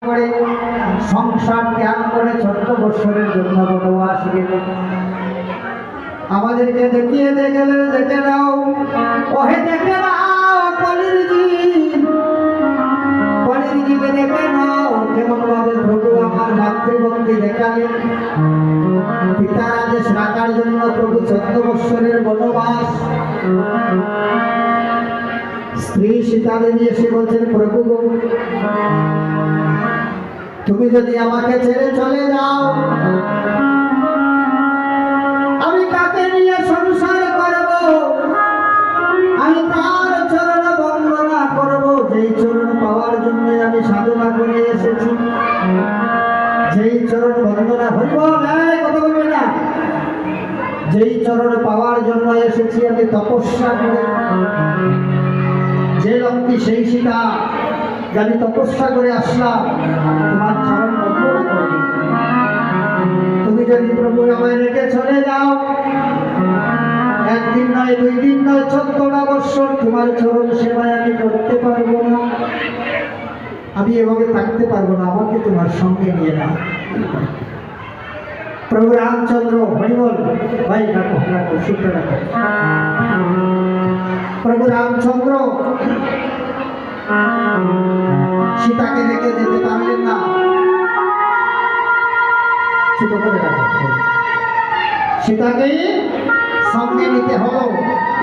করে সংসার ত্যাগ করে 14 বছরের জন্য বনবাস গেলেন। আমাদেরকে দেখিয়ে গেলেন, দেখে নাও ওহে, দেখে নাও কলির জীবে দেখে নাও কেমন ভাবে প্রভু আমার মাতৃভক্তি দেখালেন। পিতার আদেশ রাখার জন্য প্রভু 14 বছরের বনবাস। স্ত্রী সীতা দেবী এসে বলছেন, প্রভু গো, তুমি যদি আমাকে ছেড়ে চলে যাও, আমি কাকে নিয়ে সংসার করব? আমি তার চরণ বন্দনা করব, যেই চরণ পাওয়ার জন্য আমি সাধনা করে এসেছি। যেই চরণ বন্দনা হইব কথা বলবে না, যেই চরণ পাওয়ার জন্য এসেছি আমি তপস্যা করে। যে লক্ষ্মী সেই সীতা, আমি তপস্যা করে আসলাম তোমার চরণ বন্দনা করবে। তুমি যদি প্রভু আমায় রেখে চলে যাও, একদিন নয়, 2 দিন নয়, 14টা বৎসর তোমার চরণ সেবায় আমি করতে পারবো না। আমি এভাবে থাকতে পারবো না, আমাকে তোমার সঙ্গে নিয়ে নাও। প্রভু রামচন্দ্র, হরিবল ভাই, রাখো রাখো, শুনতে রাখো। প্রভু রামচন্দ্র সীতাকে রেখে যেতে পারলেন না। ছোট করে রাখো। সীতাকে সঙ্গে নিতে হলো,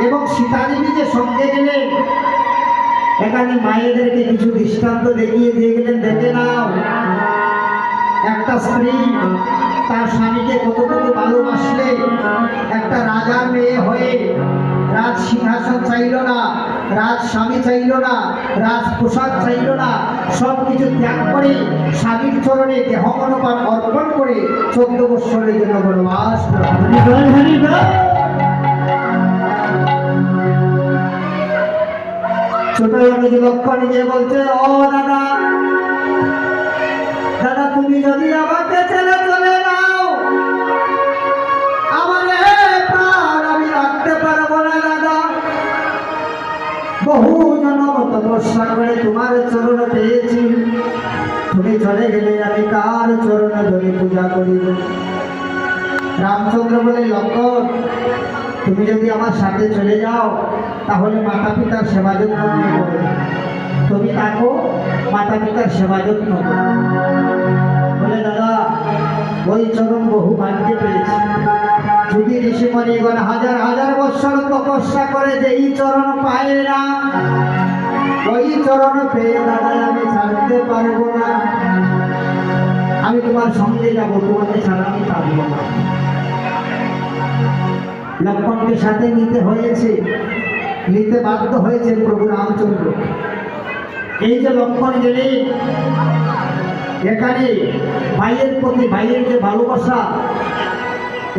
এবং সীতা দেবী যে সঙ্গে গেলেন, এখানে মায়েদেরকে কিছু দৃষ্টান্ত দেখিয়ে দিয়ে গেলেন। দেখে নাও, একটা স্ত্রী তার স্বামীকে কতটুকু ভালোবাসলে। একটা রাজার মেয়ে হয়ে রাজ সিংহাসন চাইল না, রাজ স্বামী চাইল না, রাজ পোশাক চাইল না, সব কিছু ত্যাগ করে স্বামীর চরণে দেহ মনোপ্রাণ অর্পণ করে 14 বৎসরের জন্য বনবাস। ছোট লক্ষ্য নিয়ে বলছে, ও দাদা, দাদা তুমি যদি আমাকে ছেড়ে চলে যাও, আমার প্রাণ আমি রাখতে পারবো না দাদা। বহু জন্ম তপস্যা করে তোমার চরণ পেয়েছি, তুমি চলে গেলে আমি কার চরণ ধরে পূজা করিব? রামচন্দ্র বলে, লক্ষ্মণ, তুমি যদি আমার সাথে চলে যাও, তাহলে মাতা পিতার সেবা যত্ন করবে। তুমি থাকো, মাতা পিতার সেবা যত্ন করো। বলে, দাদা, ওই চরণ বহু ভাগ্যে পেয়েছি। যদি ঋষিমণিগণ হাজার হাজার বৎসর তপস্যা করে যেই চরণ পায় না, ওই চরণ পেয়ে দাদা আমি ছাড়তে পারবো না। আমি তোমার সঙ্গে যাবো, তোমাকে ছাড়া আমি পারবো না। লক্ষ্মণকে সাথে নিতে হয়েছে, নিতে বাধ্য হয়েছে প্রভু রামচন্দ্র। এই যে লক্ষ্মণ গেলে, এখানে ভাইয়ের প্রতি ভাইয়ের যে ভালোবাসা,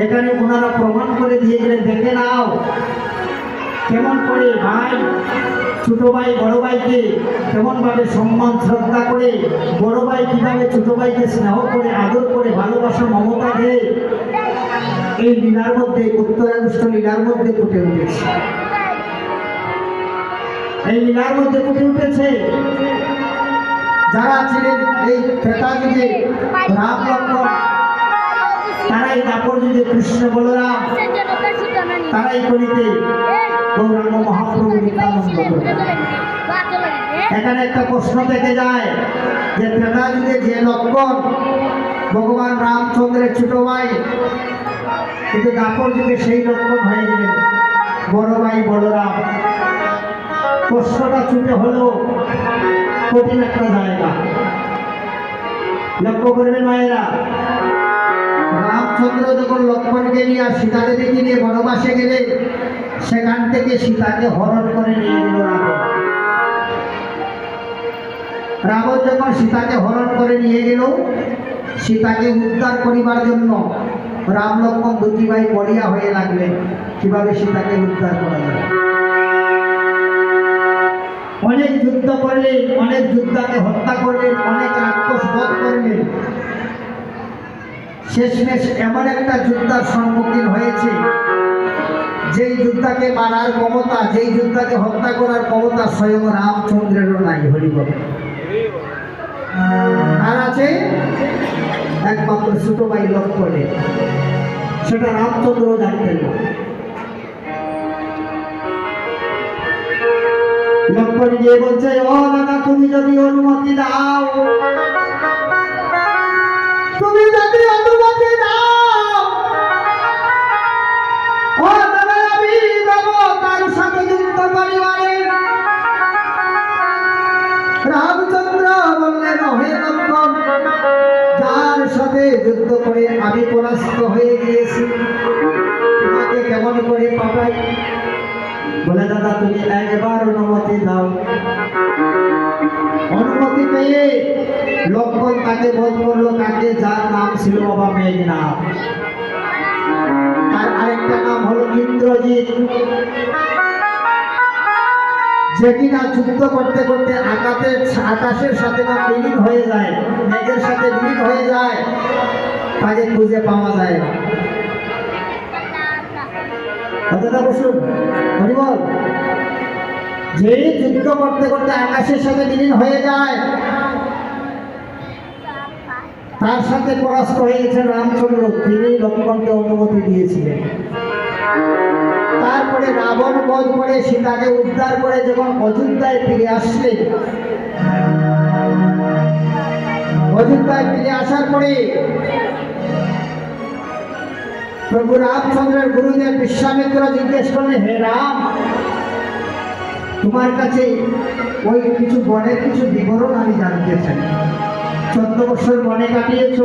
এখানে ওনারা প্রমাণ করে দিয়ে গেলেন। দেখে নাও কেমন করে ভাই ছোট ভাই বড় ভাইকে কেমন ভাবে সম্মান শ্রদ্ধা করে, বড় ভাই কিভাবে ছোট ভাইকে স্নেহ করে, আদর করে, ভালোবাসা মমতা দিয়ে এই লীলার মধ্যে, উত্তরাগষ্ট লীলার মধ্যে ফুটে উঠেছে। এই লীলার মধ্যে ফুটে উঠেছে যারা ছিলেন এই ত্রেতা যুগে রাম লক্ষ্মণ, তারাই দাপর যুগে কৃষ্ণ বলরাম, তারাই কলিতে গৌরাঙ্গ মহাপ্রভু নিত্যানন্দ। এখানে একটা প্রশ্ন থেকে যায় যে ত্রেতা যুগে যে লক্ষ্মণ ভগবান রামচন্দ্রের ছোট ভাই, কিন্তু দাপর যুগে সেই লক্ষ্মণ হয়ে গেলেন বড় ভাই বলরাম। প্রশ্নটা ছুটে হলো কঠিন একটা জায়গা। লক্ষ্য করবেন মায়েরা, রামচন্দ্র যখন লক্ষ্মণকে নিয়ে আর সীতা দেবীকে নিয়ে বনবাসে গেলে, সেখান থেকে সীতাকে হরণ করে নিয়ে গেল রাবণ। রাবণ যখন সীতাকে হরণ করে নিয়ে গেল, সীতাকে উদ্ধার করিবার জন্য রাম লক্ষ্মণ দুটি ভাই পড়িয়া হয়ে লাগলেন কিভাবে সীতাকে উদ্ধার করা যায়। অনেক যুদ্ধ করলেন, অনেক যোদ্ধাকে হত্যা করলেন, অনেক রাক্ষস বধ করলেন। শেষমেশ এমন একটা যুদ্ধার সম্মুখীন হয়েছে, যেই যোদ্ধাকে মারার ক্ষমতা, যেই যোদ্ধাকে হত্যা করার ক্ষমতা স্বয়ং রামচন্দ্রেরও নাই। হরিবল। তারা আছে একমাত্র ছোট ভাই লক্ষ্মণের, সেটা রামচন্দ্র জানতেন না। লক্ষ্মণ গিয়ে বলছে, ও দাদা তুমি যদি অনুমতি দাও, তুমি যদি অনুমতি দাও, ও দাদা আমি যাব তার সাথে যুদ্ধ পরিবারে। রামচন্দ্র বললেন, হে লক্ষ্মণ, যার সাথে যুদ্ধ করে আমি পরাস্ত হয়ে গিয়েছি, তোমাকে কেমন করে পাঠাই? বলে, দাদা তুমি একবার অনুমতি দাও। অনুমতি পেয়ে লক্ষ্মণ তাকে বধ করলো। কাকে? যার নাম ছিল বাবা মেঘনাথ। তার আরেকটা নাম হলো ইন্দ্রজিৎ, যে কিনা যুদ্ধ করতে করতে আকাশের সাথে না বিলীন হয়ে যায়, মেঘের সাথে বিলীন হয়ে যায়, তাকে খুঁজে পাওয়া যায় না। কথাটা বসুন, হরিবল। যে যুদ্ধ করতে করতে আকাশের সাথে বিলীন হয়ে যায়, তার সাথে পরাস্ত হয়ে গেছেন রামচন্দ্র, তিনি লক্ষ্মণকে অনুমতি দিয়েছিলেন। তারপরে রাবণ বধ করে সীতাকে উদ্ধার করে যখন অযোধ্যায় ফিরে আসলেন, অযোধ্যায় ফিরে আসার পরে প্রভু রামচন্দ্রের গুরুদেব বিশ্বামিত্র জিজ্ঞেস করলেন, হে রাম, তোমার কাছে ওই কিছু বনের কিছু বিবরণ আমি জানতে চাই। 14 বছর বনে কাটিয়েছ,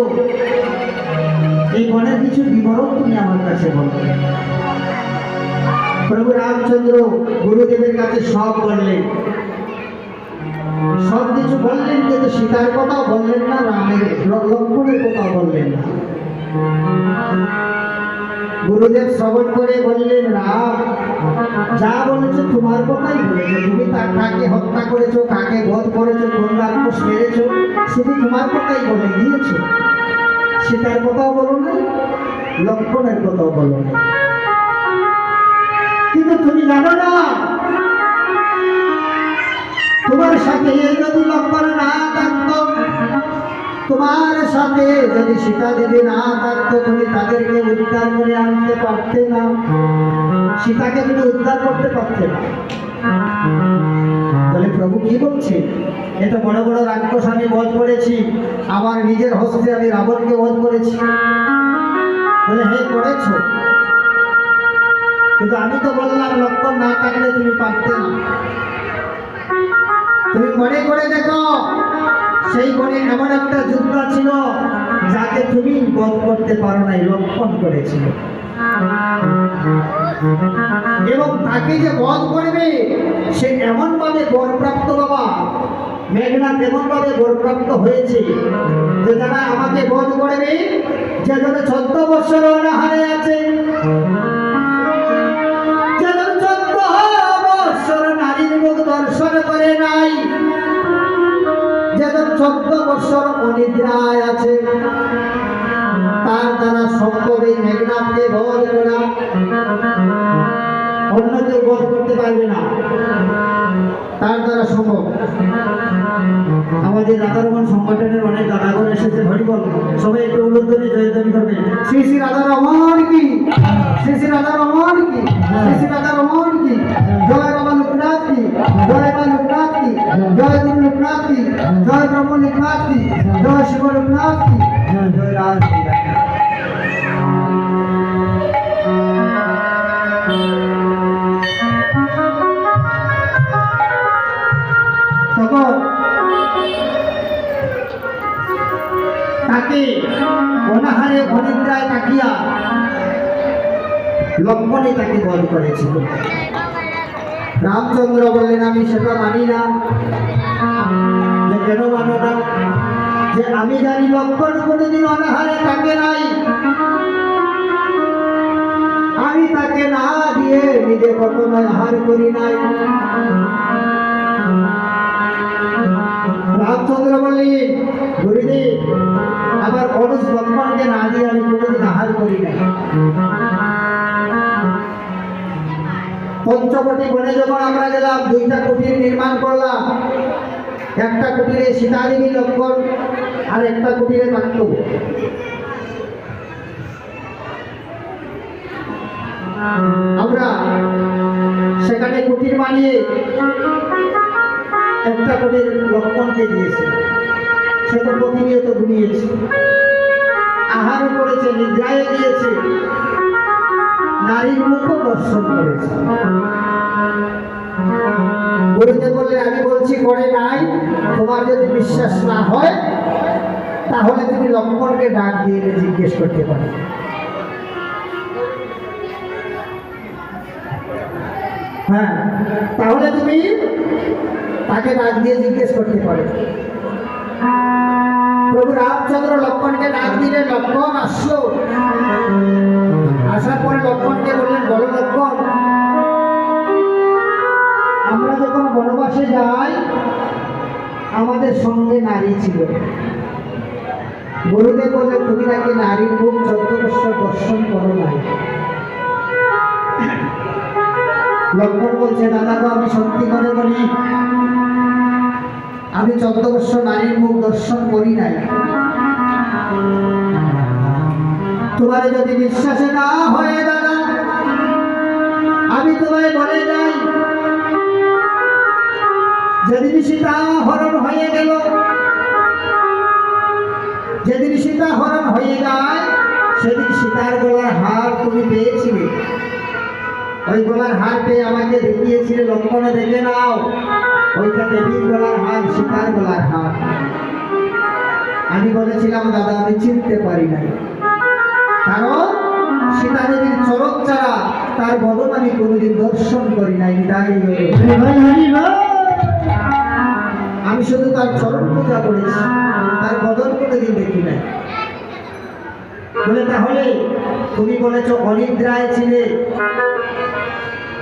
এই বনের কিছু বিবরণ তুমি আমার কাছে বলো। প্রভু রামচন্দ্র গুরুদেবের কাছে সব বললেন, সব কিছু বললেন, কিন্তু সীতার কথাও বললেন না, রামের লক্ষ্মণের কথাও বললেন না। গুরুদেব শ্রবণ করে বললেন, রাম যা বলেছো তোমার কথাই বলেছো, তুমি তার কাকে হত্যা করেছো, কাকে বধ করেছো, কোন রাক্ষস মেরেছো, শুধু তোমার কথাই বলে দিয়েছো। সীতার কথাও বলো না, লক্ষ্মণের কথাও বলো না। কিন্তু তুমি জানো না, তোমার সাথে যদি লক্ষ্মণ না থাকতো, তোমার সাথে যদি সীতা দেবী না থাকতো, তুমি তাদেরকে উদ্ধার করে আনতে পারতে না, সীতাকে তুমি উদ্ধার করতে পারতে না। বলে, প্রভু কি বলছে? এত বড় বড় রাক্ষস আমি বধ করেছি, আমার নিজের হস্তে আমি রাবণকে বধ করেছি। বলে, হ্যাঁ করেছো, কিন্তু আমি তো বললাম লক্ষ্মণ না থাকলে তুমি পারতে না। তুমি মনে করে দেখো, সেই বনে এমন একটা যোদ্ধা ছিল যাকে তুমি বধ করতে পারো নাই, লক্ষ্মণ করেছিল। এবং তাকে যে বধ করবে সে এমন ভাবে বরপ্রাপ্ত, বাবা মেঘনাথ এমন ভাবে বরপ্রাপ্ত হয়েছে যে যারা আমাকে বধ করবে, যে যেন 14 বছর অনাহারে আছে, যে যেন 14 বছর নারীর মুখ দর্শন করে নাই, যে যেন 14 বছর অনিদ্রায় আছে, তার দ্বারা সম্ভব এই মেঘনাথকে বধ করা। অন্য কেউ বধ করতে পারবে না, তার দ্বারা সম্ভব। আমাদের রাধারমন সংগঠনের অনেক দাদাগণ এসেছে, হরিবল, সবাই একটু উল্লধ্বনি জয়ধ্বনি করবে। শ্রী শ্রী রাধারমন কি, শ্রী শ্রী রাধারমন কি, শ্রী শ্রী রাধারমন কি, জয় বাবা লোকনাথ কি, জয় মা লোকনাথ কি, জয় গুরু লোকনাথ কি, জয় ব্রহ্ম লোকনাথ কি, জয় শিব লোকনাথ কি, জয় রাজ। তখন তাকে অনাহারে অনিদ্রায় তাকিয়া লক্ষ্মণই তাকে বধ করেছিল। রামচন্দ্র বললেন, আমি সেটা মানি না। যে কেন মানো না? যে আমি জানি লক্ষ্মণ কোনোদিন অনাহারে থাকে নাই, আমি তাকে না দিয়ে নিজে কখনো আহার করি নাই। রামচন্দ্র বললেন, গুরুদেব আবার অনুজ লক্ষ্মণকে না দিয়ে আমি কোনোদিন আহার করি নাই। পঞ্চবটি বনে যখন আমরা গেলাম, 2টা কুটির নির্মাণ করলাম। একটা কুটিরে সীতা দেবী লক্ষ্মণ, আর একটা কুটিরে থাকতো। আমরা সেখানে কুটির বানিয়ে একটা কুটির লক্ষ্মণকে দিয়েছে। সে তো প্রতিনিয়ত ঘুমিয়েছে, আহারও করেছে, নিদ্রায় গিয়েছে, নারীর মুখও দর্শন করেছে। গুরুদেব বললেন, আমি বলছি করে নাই, তোমার যদি বিশ্বাস না হয় তাহলে তুমি লক্ষ্মণকে ডাক দিয়ে জিজ্ঞেস করতে পারো। হ্যাঁ, তাহলে তুমি তাকে ডাক দিয়ে জিজ্ঞেস করতে পারো। প্রভু রামচন্দ্র লক্ষ্মণকে ডাক দিলেন, লক্ষ্মণ আসলো। আসার পরে লক্ষ্মণকে বললেন, বলো লক্ষ্মণ, আমরা যখন বনবাসে যাই আমাদের সঙ্গে নারী ছিল। গুরুদেব বললেন, তুমি নাকি নারীর মুখ 14 বছর দর্শন করো নাই। লক্ষ্মণ বলছে, দাদা তো আমি সত্যি করে বলি, আমি 14 বছর নারীর মুখ দর্শন করি নাই। তোমার যদি বিশ্বাসে না হয় দাদা, আমি তোমায় বলে যাই, যেদিন সীতা হরণ হয়ে গেল, যেদিন সীতা হরণ হয়ে যায়, সেদিন সীতার গলার হার তুমি পেয়েছিলে। ওই গলার হার পেয়ে আমাকে দেখিয়েছিলে, লক্ষ্মণে দেখে নাও, ওইটা দেবীর গলার হার, সীতার গলার হার। আমি বলেছিলাম, দাদা আমি চিনতে পারি নাই, কারণ সীতা দেবীর চরণ ছাড়া তার বদন আমি কোনোদিন দর্শন করি নাই। আমি শুধু তার চরণ পূজা করেছি, তার বদন কোনোদিন দেখি নাই। বলে, তাহলে তুমি বলেছ অনিদ্রায় ছিলে,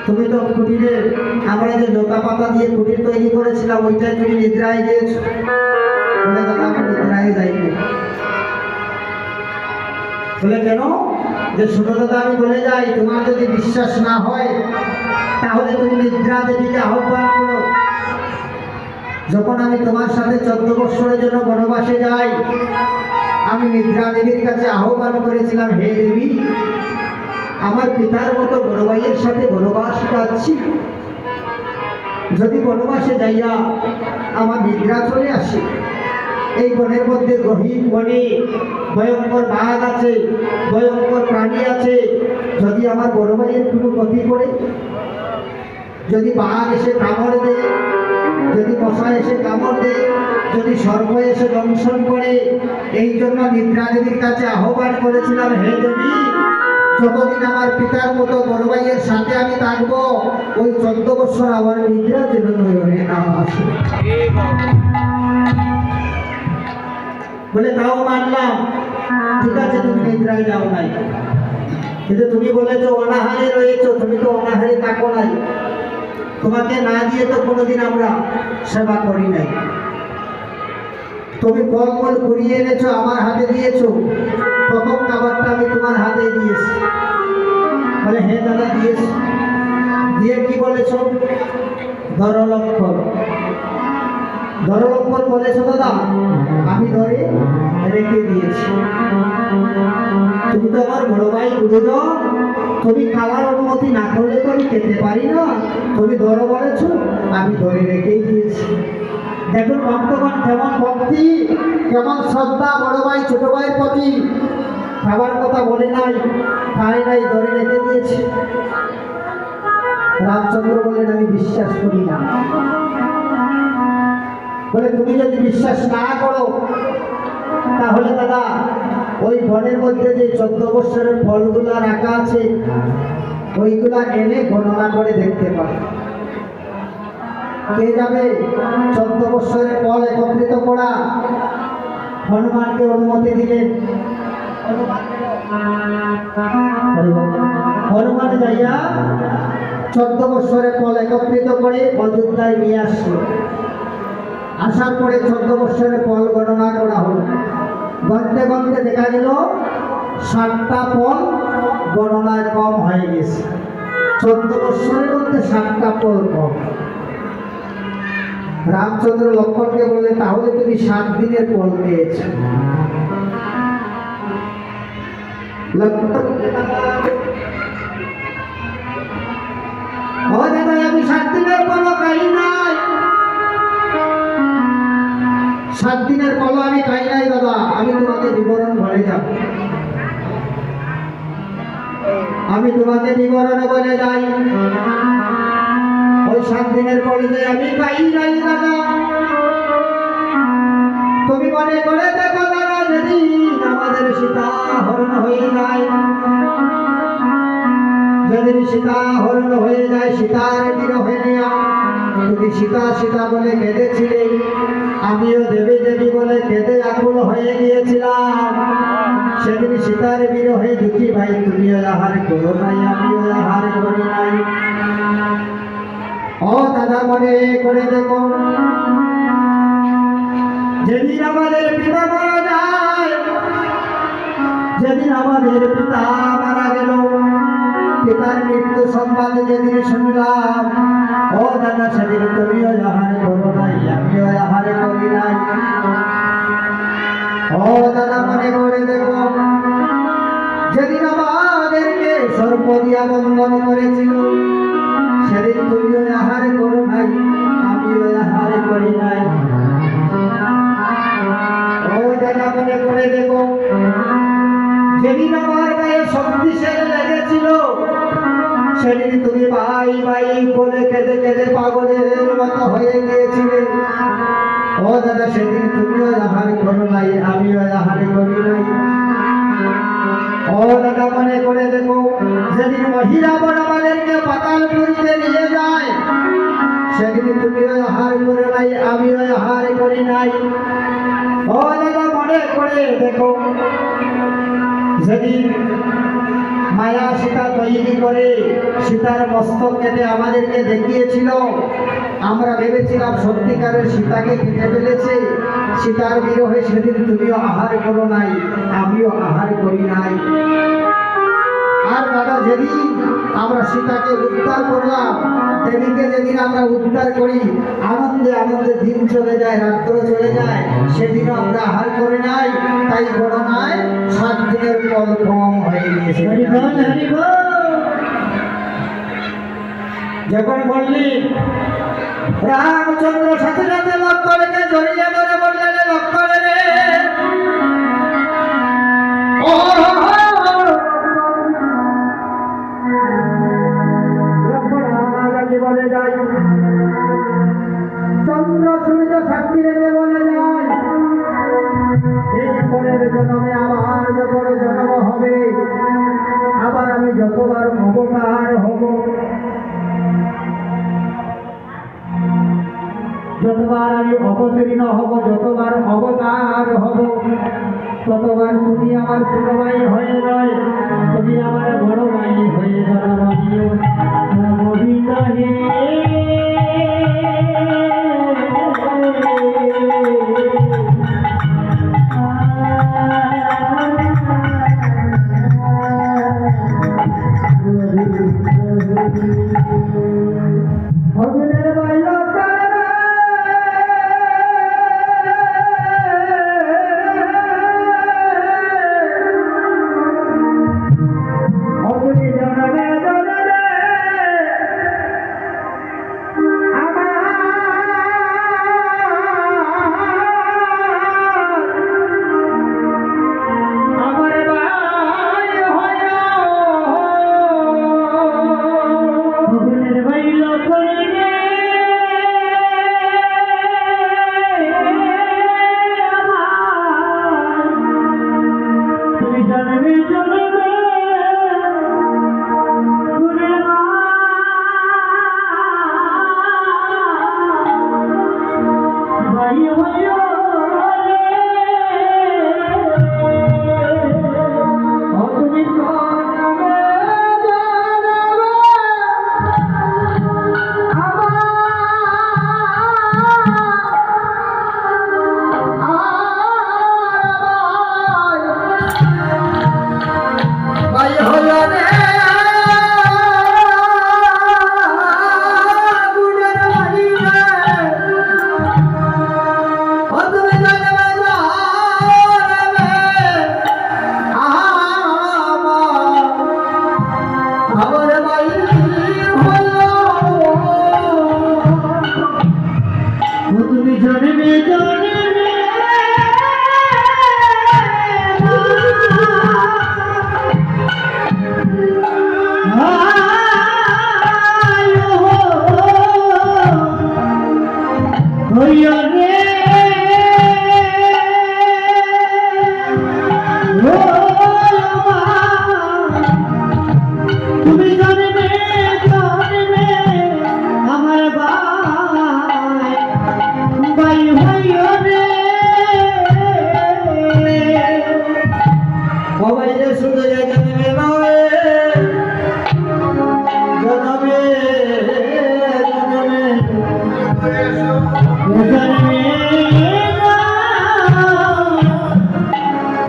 তুমি তো কুটিরে আমরা যে লতা পাতা দিয়ে কুটির তৈরি করেছিলাম ওইটাই তুমি নিদ্রায় গিয়েছো। বলে, দাদা আমি নিদ্রায় যাইনি। বলে, কেন? যে শুনো দাদা, আমি বলে যাই, তোমার যদি বিশ্বাস না হয় তাহলে তুমি নিদ্রা দেবীকে আহ্বান করো। যখন আমি তোমার সাথে 14 বৎসরের জন্য বনবাসে যাই, আমি নিদ্রা দেবীর কাছে আহ্বান করেছিলাম, হে দেবী, আমার পিতার মতো বড় ভাইয়ের সাথে বনবাস কাটছি, যদি বনবাসে যাইয়া আমার নিদ্রা চলে আসে, এই বনের মধ্যে গহীন বনে ভয়ঙ্কর বাঘ আছে, ভয়ঙ্কর প্রাণী আছে, যদি আমার বড় ভাইয়ের কোনো ক্ষতি করে, যদি বাঘ এসে কামড় দেয়, যদি মশা এসে কামড় দেয়, যদি সর্প এসে দংশন করে, এই জন্য নিদ্রা দেবীর কাছে আহ্বান করেছিলাম, হে দেবী, যতদিন আমার পিতার মতো বড় ভাইয়ের সাথে আমি থাকবো, ওই 14 বছর আমার নিদ্রা যেন নয়নে না আসে। বলে, তাও মানলাম, ঠিক আছে, তুমি নিদ্রায় যাও নাই, কিন্তু তুমি বলেছো অনাহারে রয়েছো, তুমি তো অনাহারে থাকো নাই, তোমাকে না দিয়ে তো কোনোদিন আমরা সেবা করি নাই। তুমি ফল কুড়িয়ে এনেছো, আমার হাতে দিয়েছো, প্রথম খাবারটা আমি তোমার হাতে দিয়েছি। বলে, হ্যাঁ দাদা দিয়েছি। দিয়ে কি বলেছো? ধরো লক্ষ্মণ। ধরো লক্ষ্মণ বলেছো দাদা, আমি ধরে রেখে দিয়েছি। তুমি তো আমার বড় ভাই গুরুজন, তুমি খাওয়ার অনুমতি না করলে তো আমি খেতে পারি না, তুমি ধরো বলেছো, আমি ধরে রেখেই দিয়েছি। দেখুন ভক্তগণ কেমন ভক্তি, কেমন শ্রদ্ধা বড় ভাই ছোট ভাইয়ের প্রতি। খাবার কথা বলে নাই, খায় নাই, ধরে রেখে দিয়েছে। রামচন্দ্র বললেন, আমি বিশ্বাস করি না। বলে, তুমি যদি বিশ্বাস না করো তাহলে দাদা ওই বনের মধ্যে যে 14 বৎসরের ফলগুলা রাখা আছে ওইগুলা এনে গণনা করে দেখতে পাবে। কে যাবে 14 বৎসরের ফল একত্রিত করা? হনুমানকে অনুমতি দিলেন। হনুমান যাইয়া 14 বৎসরের ফল একত্রিত করে অযোধ্যায় নিয়ে আসলো। আসার পরে 14 বৎসরের ফল গণনা করা হলো। গণতে গণতে দেখা গেল 7টা ফল গণনায় কম হয়ে গেছে। 14 বৎসরের মধ্যে 7টা ফল কম। রামচন্দ্র লক্ষ্মণকে বললে, তাহলে তুমি 7 দিনের ফল পেয়েছ। লক্ষ্মণ, ও দাদা, আমি 7 দিনের ফল খাই নাই। 7 দিনের ফল আমি খাই নাই দাদা, আমি তোমাকে বিবরণ বলে যাব। আমি তোমাকে বিবরণ বলে যাই। ওই 7 দিনের ফল যে আমি খাই নাই দাদা, তুমি মনে করে দেখো দাদা, যদি আমাদের সীতা হরণ হয়ে যায়, যদি সীতা হরণ হয়ে যায়, সীতার বিরহে তুমি সীতা সীতা বলে কেঁদেছিলে, আমিও দেবী দেবী বলে কেঁদে আকুল হয়ে গিয়েছিলাম। সেদিন সীতার বিরহে দুঃখী ভাই, তুমিও আহার করো নাই, আমিও আহার করি নাই। ও দাদা, মনে করে দেখো, যেদিন আমাদের পিতা মারা যায়, যেদিন আমাদের পিতা মারা গেল, পিতার মৃত্যু সংবাদ যেদিন শুনলাম, ও দাদা, সেদিন তুমিও আহার করো নাই, আমিও আহার করি নাই। ও দাদা, মনে করে দেখো, যেদিন আমাদেরকে সর্প দিয়া বন্ধন করেছিল, সেদিন তুমিও আহার করো নাই, আমিও আহার করি নাই। ও দাদা, মনে করে দেখো, যেদিন আমার গায়ে শক্তিশালী লেগেছিল, সেদিন তুমি ভাই ভাই বলে কেঁদে কেঁদে পাগলের মতো হয়ে গিয়েছিলে। ও দাদা, সেদিন তুমিও আহার করো নাই, আমিও আহার করি নাই। ও দাদা, মনে করে দেখো, যেদিন মহিলা বনমালীকে পাতালপুরীতে নিয়ে যায়, সেদিন তুমিও আহার করো নাই, আমিও আহার করি নাই। ও দাদা, মনে করে দেখো, যেদিন মায়া সীতা তৈরি করে সীতার মস্তক কেটে আমাদেরকে দেখিয়েছিল, আমরা ভেবেছিলাম সত্যিকারের সীতাকে কেটে ফেলেছে। সীতার বিরহে সেদিন তুমিও আহার করো নাই, আমিও আহার করি নাই। আর দাদা, যেদিন আমরা সীতাকে উদ্ধার করলাম, দেবীকে যেদিন আমরা উদ্ধার করি, আনন্দে আনন্দে দিন চলে যায়, রাত্র চলে যায়, সেদিনও আমরা আহার করে নাই। তাই গণনায় 7 দিনের ফল কম হয়ে গিয়েছে। যখন বললি রামচন্দ্র সাথে সাথে লক্ষ্মণকে জড়িয়ে ধরে বললেন, লক্ষ্মণ রে, ও বলে যায়, চন্দ্র সূর্য সাক্ষী রেখে বলে যায়, এই পরের জন্মে আমার যখন জন্ম হবে, আবার আমি যতবার অবতার হব, যতবার আমি অবতীর্ণ হব, যতবার অবতার হব, ততবার তুমি আমার ছোট ভাই হয়ে নয়, তুমি আমার বড় ভাই হয়ে জন্ম দিও। গোবিন্দা হে, ভগবানের ভাই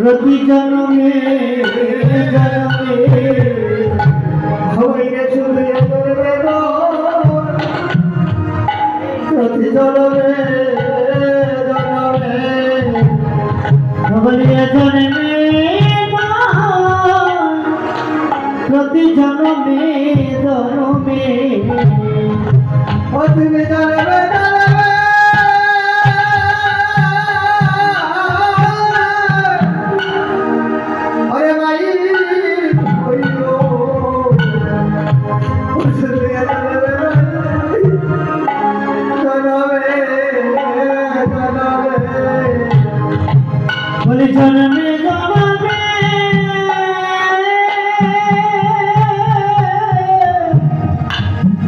প্রতি জন্মে জন্মে হইলে শুধু প্রতি জন্মে জন্মে হইলে জন্মে প্রতি জন্মে জন্মে ও তুমি জন্মে বলি জন্মে জন্মে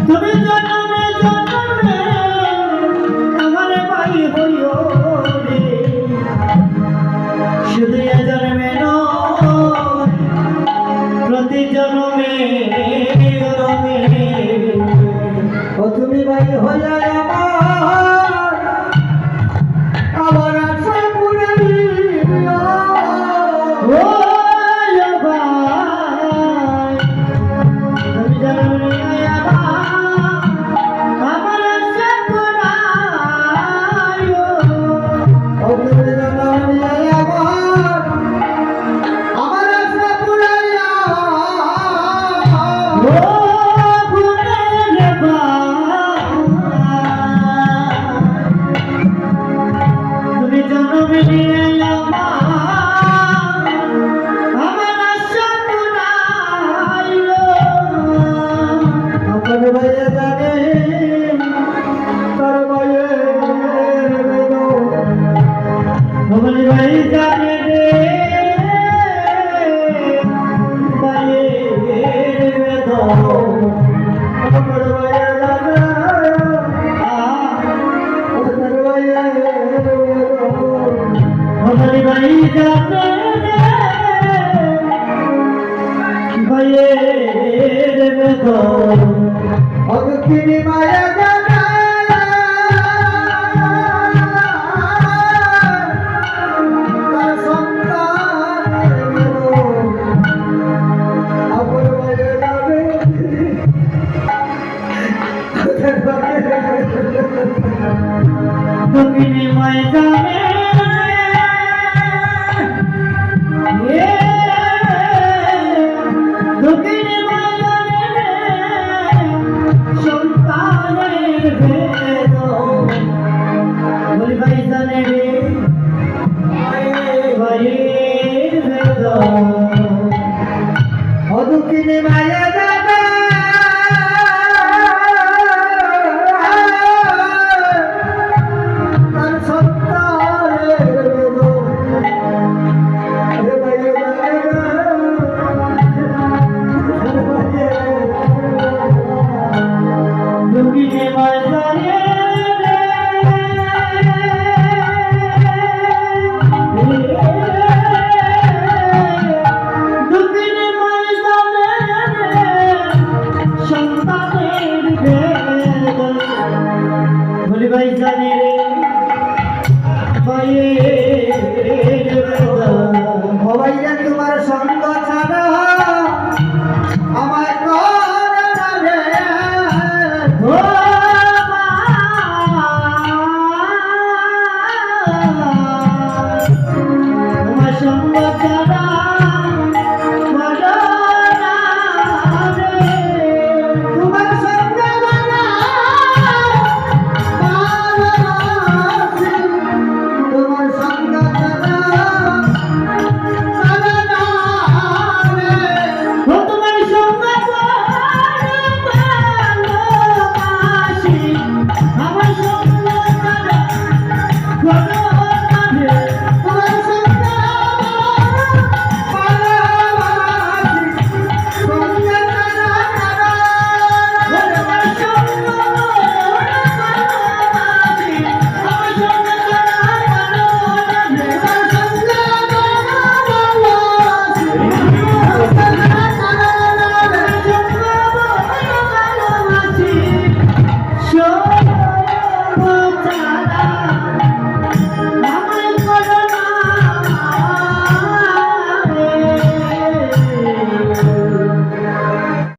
তুমি জন্মে জন্মে আমার ভাই হইও রে শুধু জন্মে নয় প্রতি জন্মে জন্মে ও তুমি ভাই হইয়া আমার আশা পুরে মায়া জানা দক্ষিণী ময়দানে দক্ষিণী ময়দানে সন্তানের ভেদ বলি ভাই জানে রে ভাইয়ের ভেদ ও দক্ষিণী মায়া জানা ভাইয়া তোমার সঙ্গ ছাড়া আমায় তোমার সঙ্গ ছাড়া